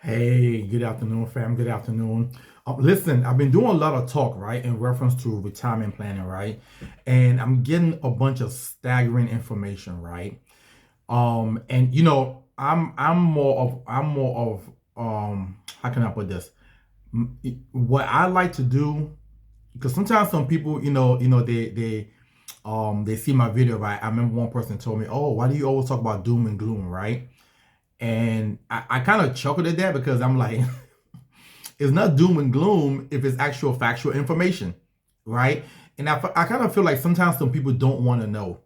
Hey, good afternoon, fam. Good afternoon. Listen, I've been doing a lot of talk, right, in reference to retirement planning, right? And I'm getting a bunch of staggering information, right? And I'm more of how can I put this? What I like to do, because sometimes some people, they see my video, right? I remember one person told me, "Oh, why do you always talk about doom and gloom, right?" And I kind of chuckled at that because I'm like, it's not doom and gloom if it's actual factual information, right? And I kind of feel like sometimes some people don't want to know,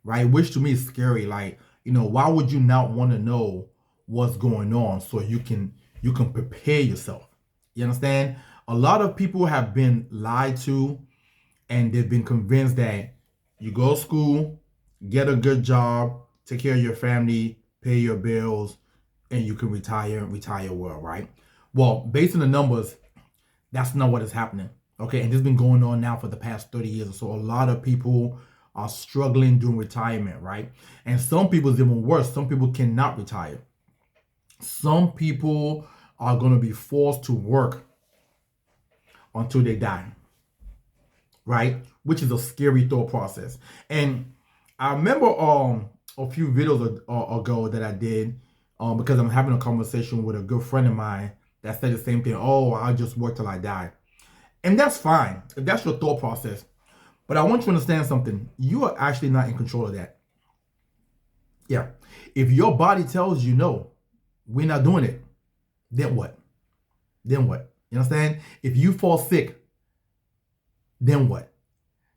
right? Which to me is scary. Like, why would you not want to know what's going on so you can prepare yourself? You understand? A lot of people have been lied to and they've been convinced that you go to school, get a good job, take care of your family, pay your bills, and you can retire well, right? Well, based on the numbers, that's not what is happening. Okay, and this has been going on now for the past 30 years or so. A lot of people are struggling during retirement, right? And some people is even worse. Some people cannot retire. Some people are going to be forced to work until they die, right? Which is a scary thought process. And I remember a few videos ago that I did because I'm having a conversation with a good friend of mine that said the same thing. Oh, I'll just work till I die. And that's fine if that's your thought process. But I want you to understand something. You are actually not in control of that. Yeah. If your body tells you no, we're not doing it, then what? Then what? You understand? If you fall sick, then what?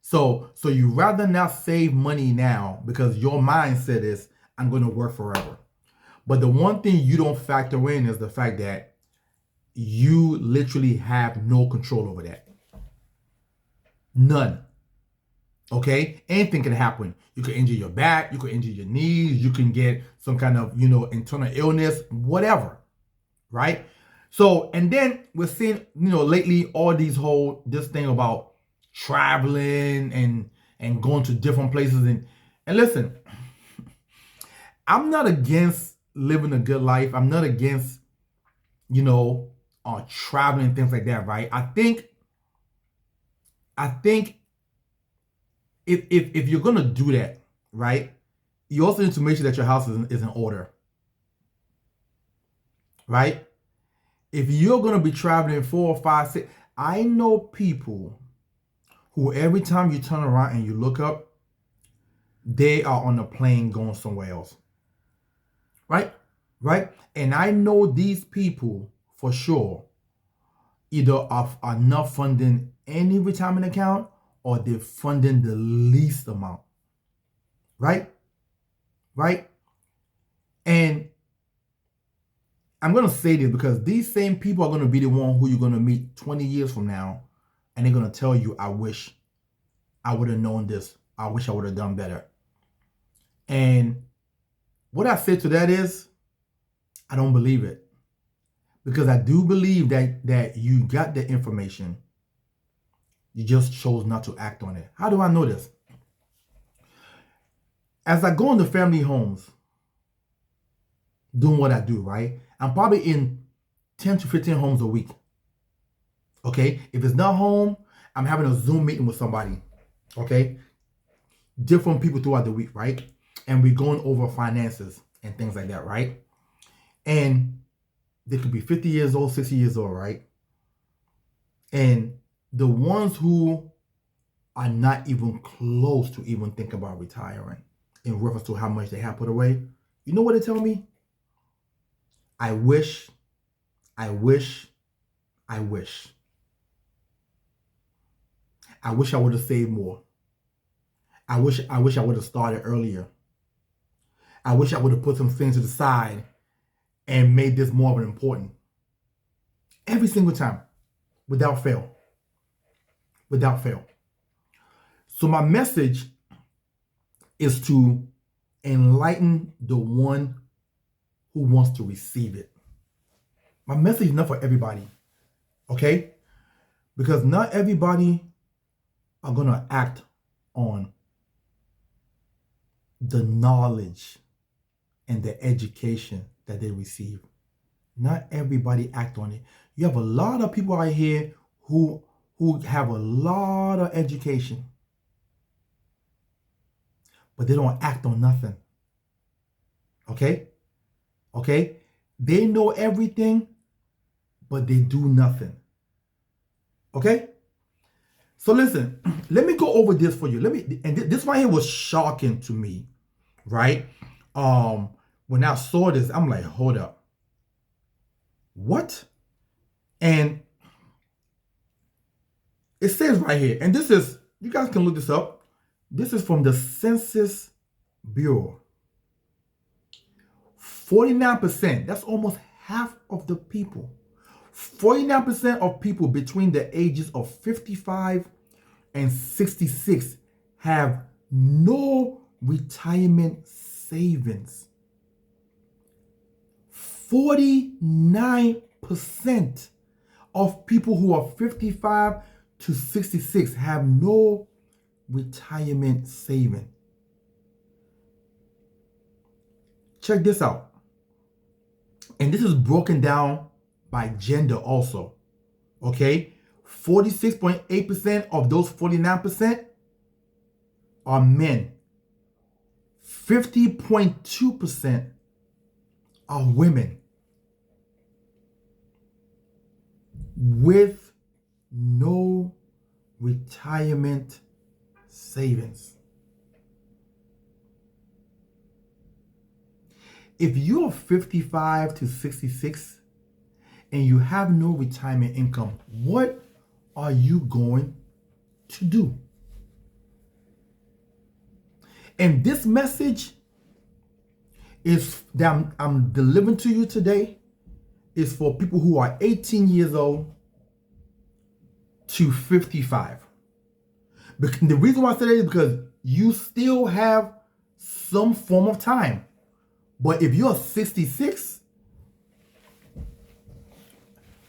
So you rather not save money now because your mindset is I'm going to work forever. But the one thing you don't factor in is the fact that you literally have no control over that. None. Okay? Anything can happen. You can injure your back, you can injure your knees, you can get some kind of, internal illness, whatever. Right? So, and then we're seeing, lately all this thing about traveling and going to different places and listen, I'm not against living a good life. I'm not against, you know, traveling and things like that, right? I think if you're gonna do that, right, you also need to make sure that your house is in order, right? If you're gonna be traveling 4 or 5, 6, I know people who every time you turn around and you look up, they are on a plane going somewhere else, right? Right? And I know these people for sure either are not funding any retirement account or they're funding the least amount, right? Right? And I'm going to say this because these same people are going to be the one who you're going to meet 20 years from now and they're going to tell you, I wish I would have known this. I wish I would have done better. And what I say to that is, I don't believe it because I do believe that you got the information. You just chose not to act on it. How do I know this? As I go into family homes, doing what I do, right? I'm probably in 10 to 15 homes a week. Okay? If it's not home, I'm having a Zoom meeting with somebody. Okay? Different people throughout the week, right? And we're going over finances and things like that, right? And they could be 50 years old, 60 years old, right? And the ones who are not even close to even think about retiring in reference to how much they have put away, you know what they tell me? I wish, I wish, I wish. I wish I would have saved more. I wish I would have started earlier. I wish I would have put some things to the side and made this more of an important. Every single time, without fail. Without fail. So my message is to enlighten the one who wants to receive it. My message is not for everybody, okay? Because not everybody are going to act on the knowledge and the education that they receive. Not everybody act on it. You have a lot of people out here who have a lot of education, but they don't act on nothing. Okay? Okay? They know everything, but they do nothing. Okay? So listen, let me go over this for you. This right here was shocking to me, right? When I saw this, I'm like, hold up. What? And it says right here, and this is, you guys can look this up. This is from the Census Bureau. 49%, that's almost half of the people. 49% of people between the ages of 55 and 66 have no retirement savings. 49% of people who are 55 to 66 have no retirement saving. Check this out. And this is broken down by gender also. Okay? 46.8% of those 49% are men. 50.2% are women with no retirement savings. If you're 55 to 66 and you have no retirement income, what are you going to do? And this message is that I'm delivering to you today is for people who are 18 years old to 55. But the reason why I say that is because you still have some form of time. But if you're 66,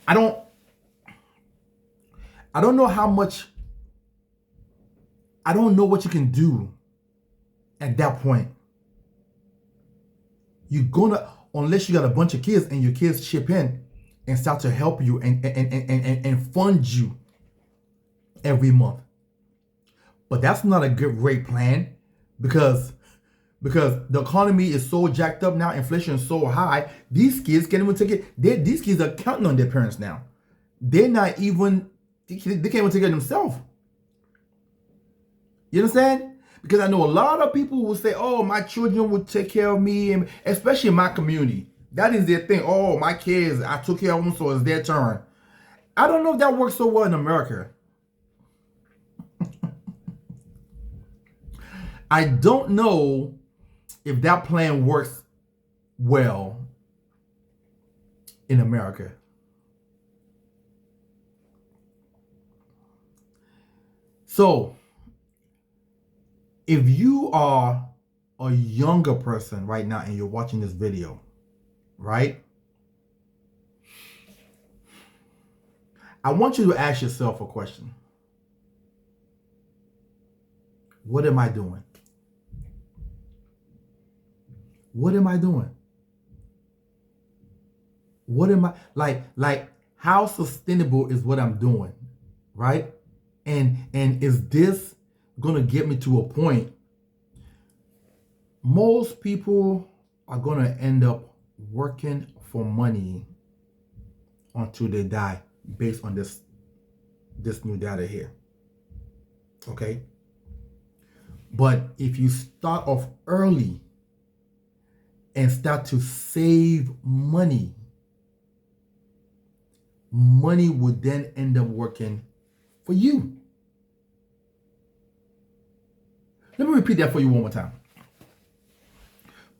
I don't know how much, I don't know what you can do at that point. You're gonna, unless you got a bunch of kids and your kids chip in and start to help you and fund you every month. But that's not a great plan because the economy is so jacked up now, inflation is so high, these kids can't even take it. These kids are counting on their parents now. They're not even, they can't even take care of themselves. You understand? Because I know a lot of people will say, oh, my children will take care of me, and especially in my community. That is their thing. Oh, my kids, I took care of them, so it's their turn. I don't know if that works so well in America. I don't know if that plan works well in America. So, if you are a younger person right now and you're watching this video, right? I want you to ask yourself a question. What am I doing? What am I doing? What am I, like how sustainable is what I'm doing, right? And is this gonna get me to a point? Most people are gonna end up working for money until they die, based on this new data here. Okay? But if you start off early and start to save money, money would then end up working for you. Let me repeat that for you one more time.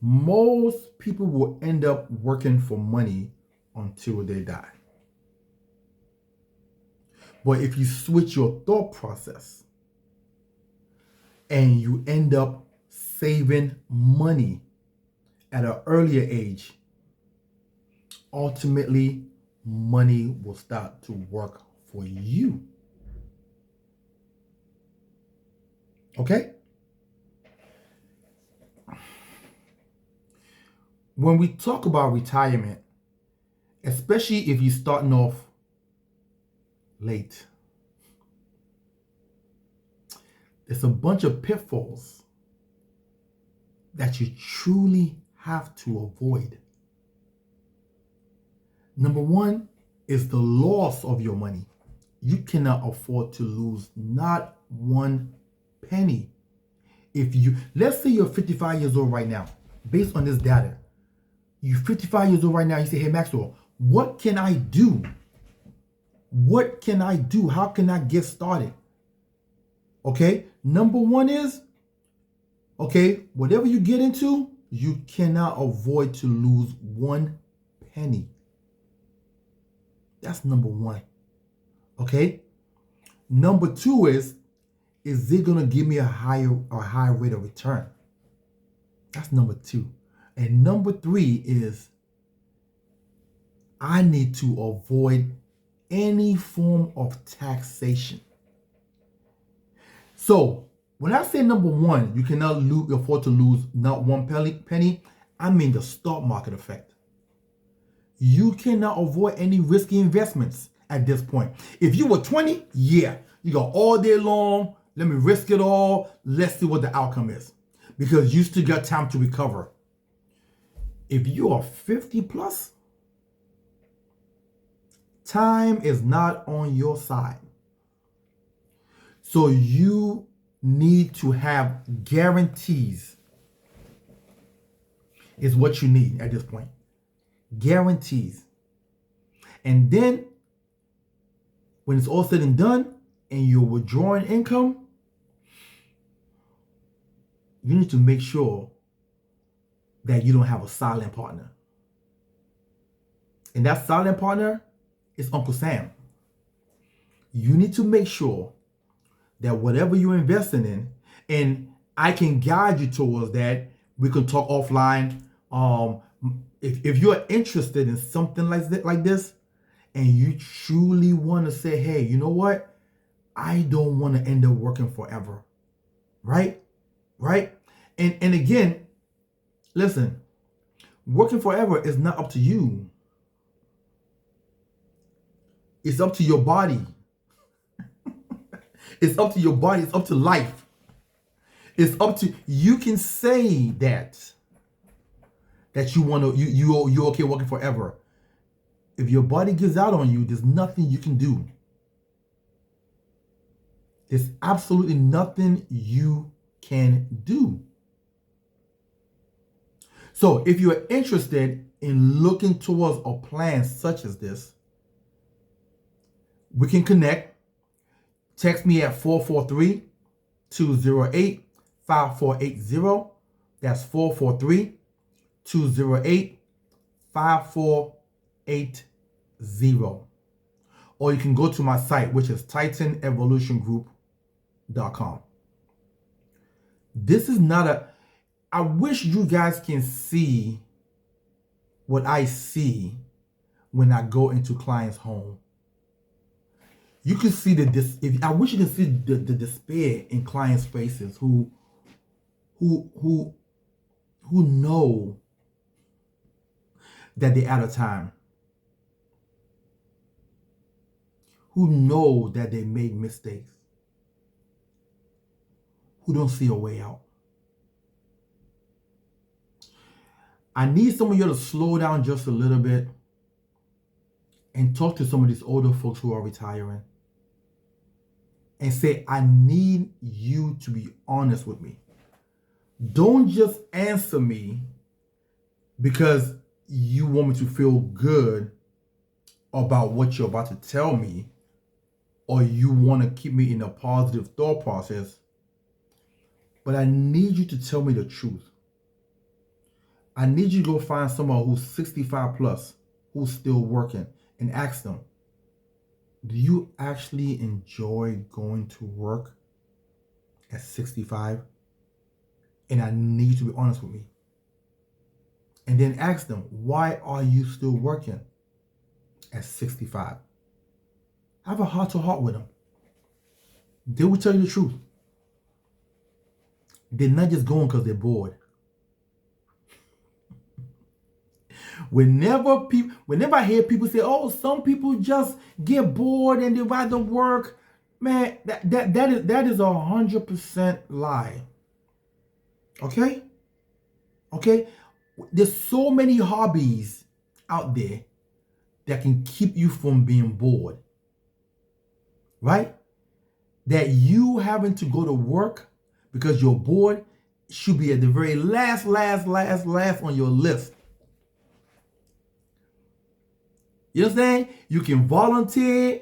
Most people will end up working for money until they die. But if you switch your thought process and you end up saving money at an earlier age, ultimately money will start to work for you. Okay? When we talk about retirement, especially if you're starting off late. There's a bunch of pitfalls that you truly have to avoid. Number one is the loss of your money. You cannot afford to lose not one penny. Let's say you're 55 years old right now, based on this data. You're 55 years old right now, you say, hey, Maxwell, what can I do? What can I do? How can I get started? Okay, number one is, okay, whatever you get into, you cannot avoid to lose one penny. That's number one. Okay. Number two is it going to give me a higher rate of return? That's number two. And number three is I need to avoid any form of taxation. So when I say number one, you cannot afford to lose not one penny, I mean the stock market effect. You cannot avoid any risky investments at this point. If you were 20, yeah, you go all day long, let me risk it all, let's see what the outcome is. Because you still got time to recover. If you are 50 plus, time is not on your side. So you need to have guarantees is what you need at this point. Guarantees. And then when it's all said and done and you're withdrawing income, you need to make sure that you don't have a silent partner. And that silent partner is Uncle Sam. You need to make sure that whatever you're investing in, and I can guide you towards that. We can talk offline. If you're interested in something like this, and you truly want to say, hey, you know what? I don't want to end up working forever. Right? And again, listen, working forever is not up to you. It's up to your body. It's up to your body. It's up to life. It's up to you. Can say that you want to you're okay working forever. If your body gives out on you, there's nothing you can do. There's absolutely nothing you can do. So if you're interested in looking towards a plan such as this, we can connect. Text me at 443-208-5480. That's 443-208-5480. Or you can go to my site, which is TitanEvolutionGroup.com. This is not I wish you guys can see what I see when I go into clients' home. You can see I wish you can see the despair in clients' faces who know that they're out of time, who know that they made mistakes, who don't see a way out. I need some of you to slow down just a little bit and talk to some of these older folks who are retiring and say, I need you to be honest with me. Don't just answer me because you want me to feel good about what you're about to tell me, or you want to keep me in a positive thought process. But I need you to tell me the truth. I need you to go find someone who's 65 plus, who's still working, and ask them, do you actually enjoy going to work at 65? And I need you to be honest with me. And then ask them, why are you still working at 65? Have a heart-to-heart with them. They will tell you the truth. They're not just going because they're bored. Whenever I hear people say, "Oh, some people just get bored and they rather work," man, that is 100% lie. Okay, okay. There's so many hobbies out there that can keep you from being bored, right? That you having to go to work because you're bored should be at the very last on your list. You understand? You can volunteer,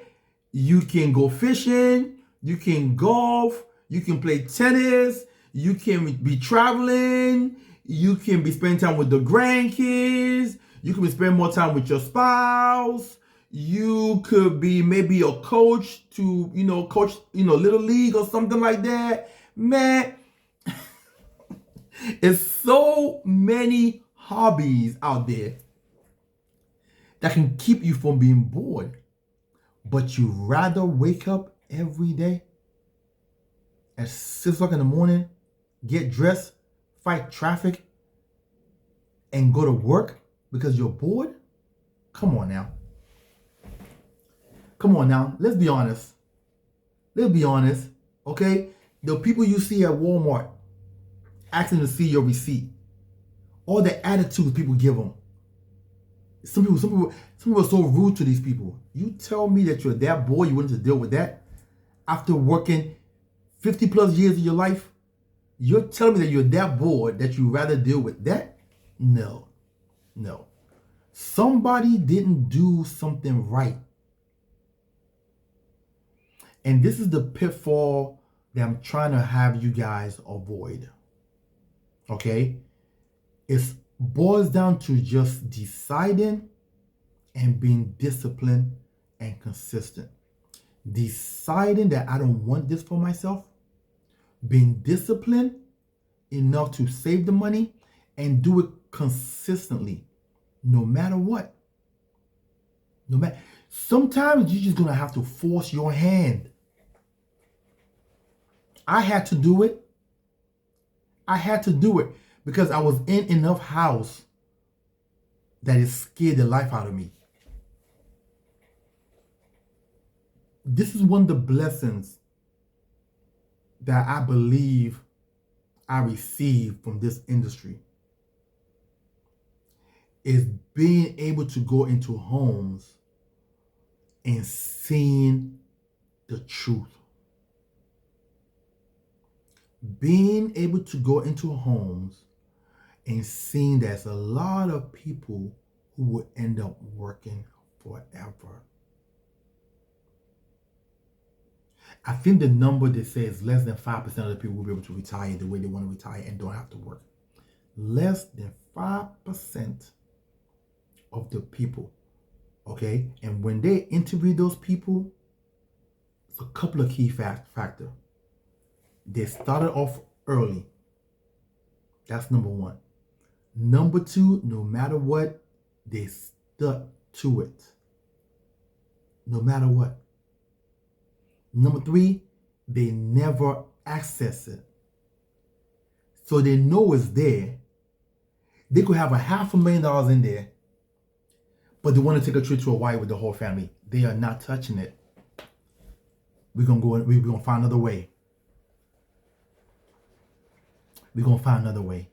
you can go fishing, you can golf, you can play tennis, you can be traveling, you can be spending time with the grandkids, you can be spending more time with your spouse, you could be maybe a coach to, coach, little league or something like that. Man, it's so many hobbies out there that can keep you from being bored, but you rather wake up every day at 6 o'clock in the morning, get dressed, fight traffic, and go to work because you're bored? Come on now. Come on now. Let's be honest. Okay? The people you see at Walmart asking to see your receipt, all the attitudes people give them. Some people are so rude to these people. You tell me that you're that bored, you wanted to deal with that after working 50 plus years of your life? You're telling me that you're that bored that you rather deal with that? No. Somebody didn't do something right. And this is the pitfall that I'm trying to have you guys avoid. Okay? It boils down to just deciding and being disciplined and consistent. Deciding that I don't want this for myself, being disciplined enough to save the money and do it consistently, no matter what. Sometimes you're just gonna have to force your hand. I had to do it because I was in enough house that it scared the life out of me. This is one of the blessings that I believe I received from this industry, is being able to go into homes and seeing the truth. Being able to go into homes and seeing there's a lot of people who will end up working forever. I think the number that says less than 5% of the people will be able to retire the way they want to retire and don't have to work. Less than 5% of the people, okay? And when they interview those people, it's a couple of key factors. They started off early. That's number one. Number two, no matter what, they stuck to it. No matter what. Number three, they never access it. So they know it's there. They could have $500,000 in there, but they want to take a trip to Hawaii with the whole family. They are not touching it. We're gonna find another way. We're gonna find another way.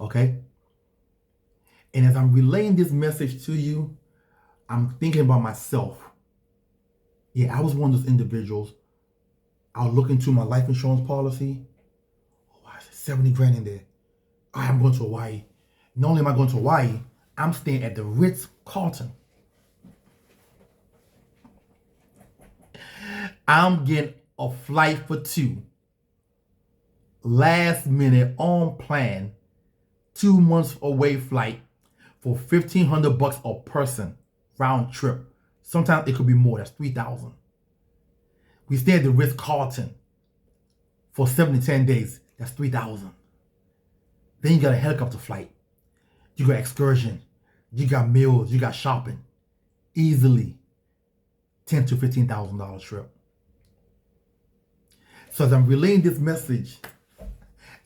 Okay? And as I'm relaying this message to you, I'm thinking about myself. Yeah, I was one of those individuals. I'll look into my life insurance policy. Oh, I said 70 grand in there. I'm going to Hawaii. Not only am I going to Hawaii, I'm staying at the Ritz-Carlton. I'm getting a flight for two. Last minute on plan, 2 months away flight for $1,500 a person, round trip. Sometimes it could be more, that's $3,000. We stay at the Ritz-Carlton for 7 to 10 days, that's $3,000. Then you got a helicopter flight. You got excursion. You got meals, you got shopping. Easily $10,000 to $15,000 trip. So as I'm relaying this message,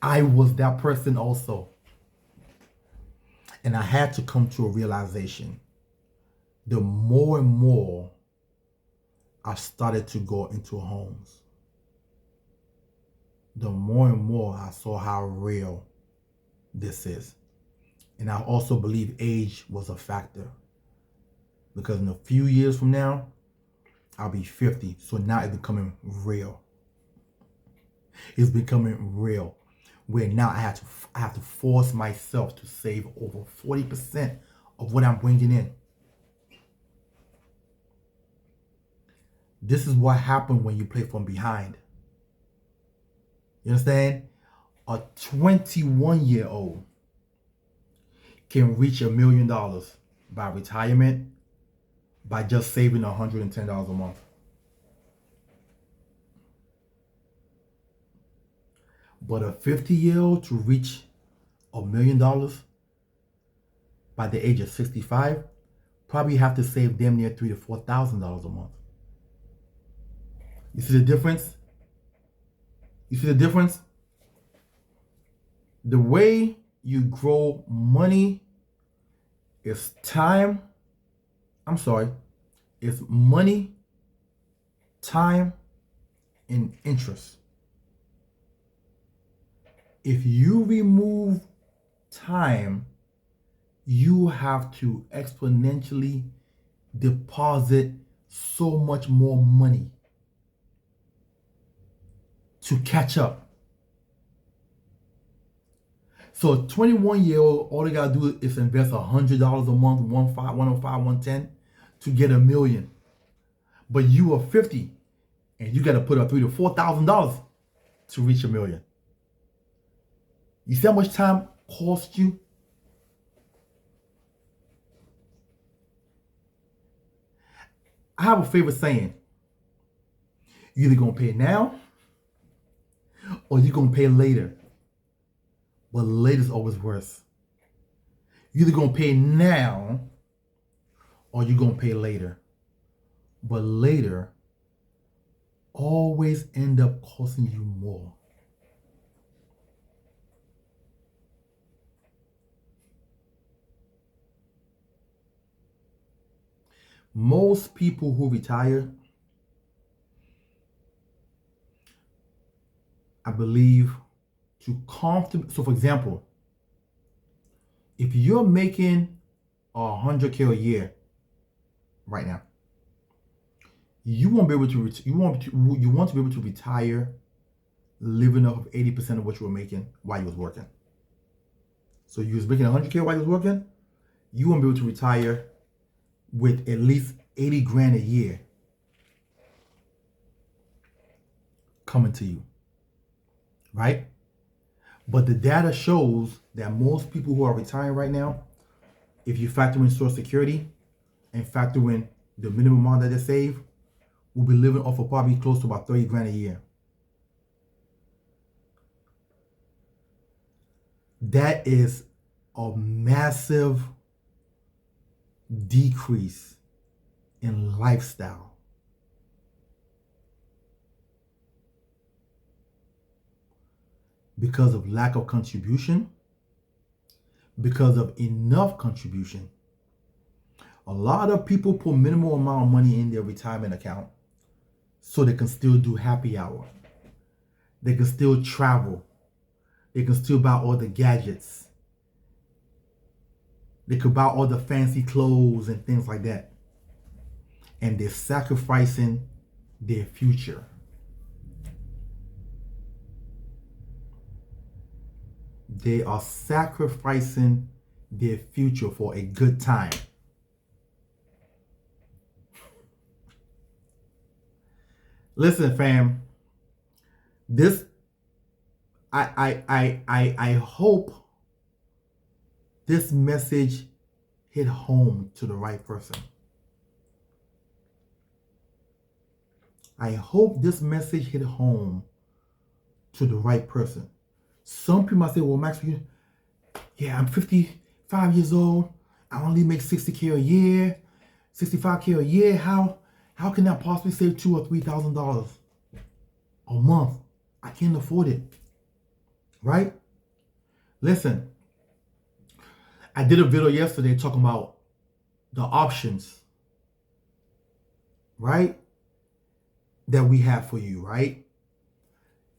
I was that person also. And I had to come to a realization. The more and more I started to go into homes, the more and more I saw how real this is. And I also believe age was a factor, because in a few years from now, I'll be 50. So now it's becoming real. It's becoming real, where now I have to force myself to save over 40% of what I'm bringing in. This is what happened when you play from behind. You understand? A 21-year-old can reach $1 million by retirement by just saving $110 a month. But a 50-year-old to reach $1 million by the age of 65 probably have to save damn near $3,000 to $4,000 a month. You see the difference? You see the difference? The way you grow money is time. It's money, time, and interest. If you remove time, you have to exponentially deposit so much more money to catch up. So a 21-year-old, all they gotta do is invest $100 a month, 105, 110 to get $1 million. But you are 50 and you gotta put up $3,000 to $4,000 to reach $1 million. You see how much time costs you? I have a favorite saying. You're either gonna pay now or you're gonna pay later. But later's always worse. You're either gonna pay now or you're gonna pay later. But later always end up costing you more. Most people who retire, I believe, to comfortable. So for example, if you're making $100K a year right now, you won't be able to. You want to be able to retire living off of 80% of what you were making while you was working. So you was making $100K while you was working, you won't be able to retire with at least 80 grand a year coming to you, right? But the data shows that most people who are retiring right now, if you factor in Social Security and factor in the minimum amount that they save, will be living off of probably close to about 30 grand a year. That is a massive decrease in lifestyle. Because of lack of contribution, because of enough contribution. A lot of people put minimal amount of money in their retirement account so they can still do happy hour. They can still travel. They can still buy all the gadgets. They could buy all the fancy clothes and things like that. And they're sacrificing their future. They are sacrificing their future for a good time. Listen, fam. This, I hope this message hit home to the right person. I hope this message hit home to the right person. Some people might say, well, Max, I'm 55 years old. I only make 60K a year, 65K a year. How can I possibly save $2,000 or $3,000 a month? I can't afford it, right? Listen, I did a video yesterday talking about the options, right, that we have for you, right?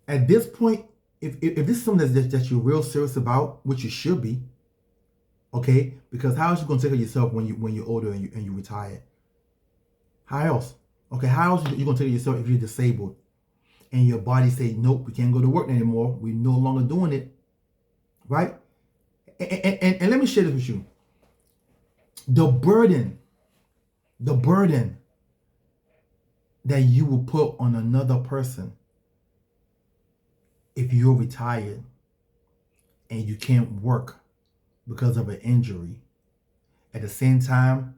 At this point, if this is something that you're real serious about, which you should be, okay? Because how else you gonna take care of yourself when you're older and you retire? How else? Okay, how else you gonna take care of yourself if you're disabled and your body say, nope, we can't go to work anymore. We're no longer doing it, right? And let me share this with you. The burden that you will put on another person if you're retired and you can't work because of an injury. At the same time,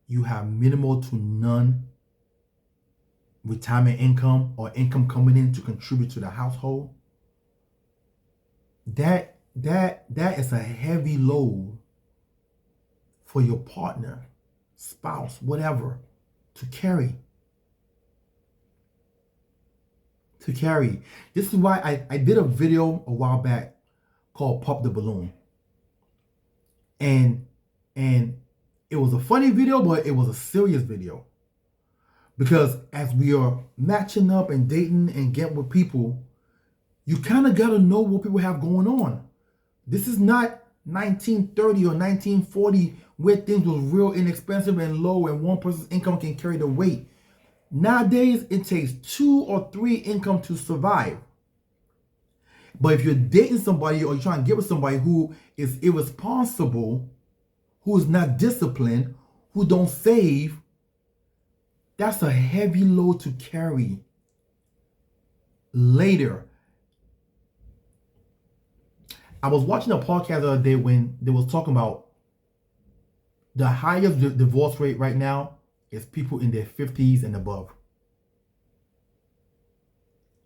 you have minimal to none retirement income or income coming in to contribute to the household. That is a heavy load for your partner, spouse, whatever, to carry. This is why I did a video a while back called Pop the Balloon. And it was a funny video, but it was a serious video. Because as we are matching up and dating and getting with people, you kind of got to know what people have going on. This is not 1930 or 1940 where things was real inexpensive and low and one person's income can carry the weight. Nowadays, it takes 2 or 3 income to survive. But if you're dating somebody or you're trying to get with somebody who is irresponsible, who is not disciplined, who don't save, that's a heavy load to carry later. I was watching a podcast the other day when they was talking about the highest divorce rate right now is people in their 50s and above.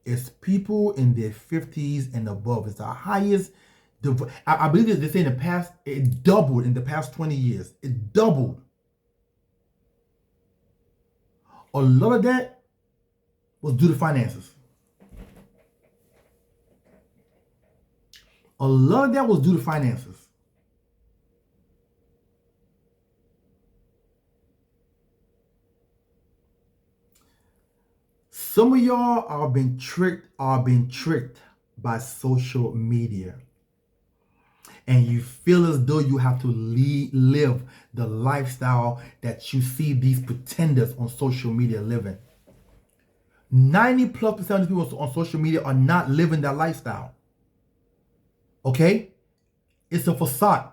It's people in their 50s and above. It's the highest. I believe that they say in the past, it doubled in the past 20 years. It doubled. A lot of that was due to finances. A lot of that was due to finances. Some of y'all are being tricked by social media. And you feel as though you have to live the lifestyle that you see these pretenders on social media living. 90+% of the people on social media are not living that lifestyle. Okay? It's a facade.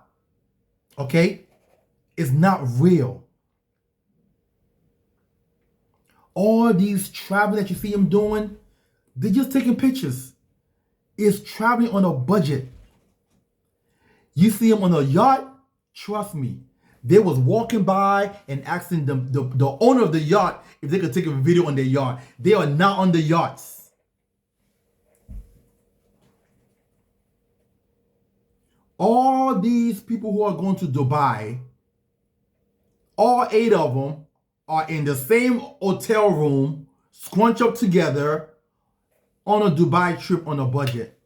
Okay? It's not real. All these traveling that you see them doing, they're just taking pictures. It's traveling on a budget. You see them on a yacht, trust me, they was walking by and asking the owner of the yacht if they could take a video on their yacht. They are not on the yachts. All these people who are going to Dubai, all 8 of them are in the same hotel room, scrunch up together on a Dubai trip on a budget.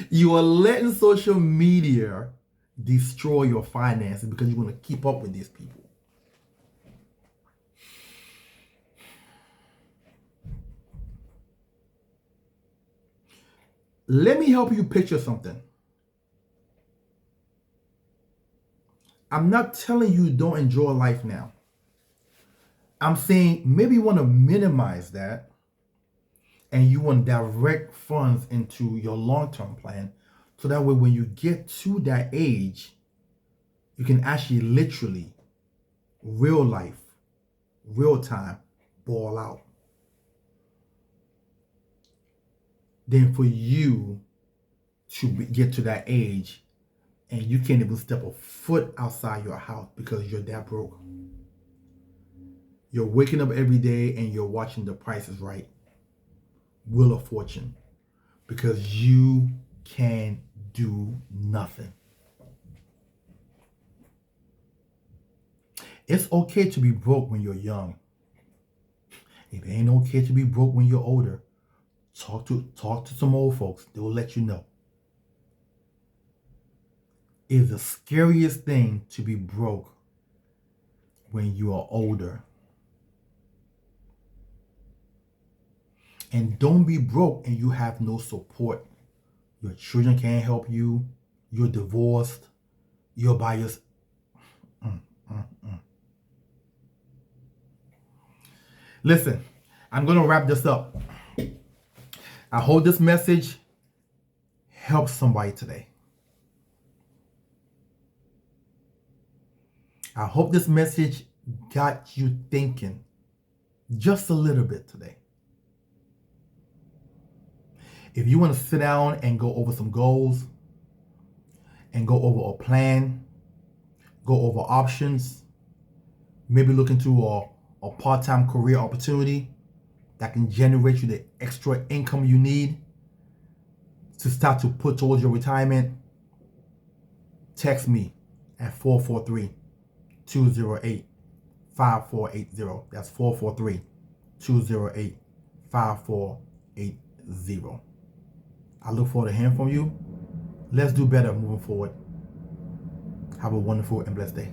You are letting social media destroy your finances because you want to keep up with these people. Let me help you picture something. I'm not telling you don't enjoy life now. I'm saying maybe you want to minimize that and you want to direct funds into your long-term plan so that way when you get to that age, you can actually literally, real life, real time, ball out. Then for you to get to that age and you can't even step a foot outside your house because you're that broke. You're waking up every day and you're watching The Price is Right, Wheel of Fortune, because you can do nothing. It's okay to be broke when you're young. It ain't okay to be broke when you're older. Talk to some old folks. They will let you know. It's the scariest thing to be broke when you are older. And don't be broke and you have no support. Your children can't help you. You're divorced. You're by yourself. Listen, I'm going to wrap this up. I hope this message helps somebody today. I hope this message got you thinking just a little bit today. If you want to sit down and go over some goals and go over a plan, go over options, maybe look into a part-time career opportunity that can generate you the extra income you need to start to put towards your retirement, text me at 443-208-5480. That's 443-208-5480. I look forward to hearing from you. Let's do better moving forward. Have a wonderful and blessed day.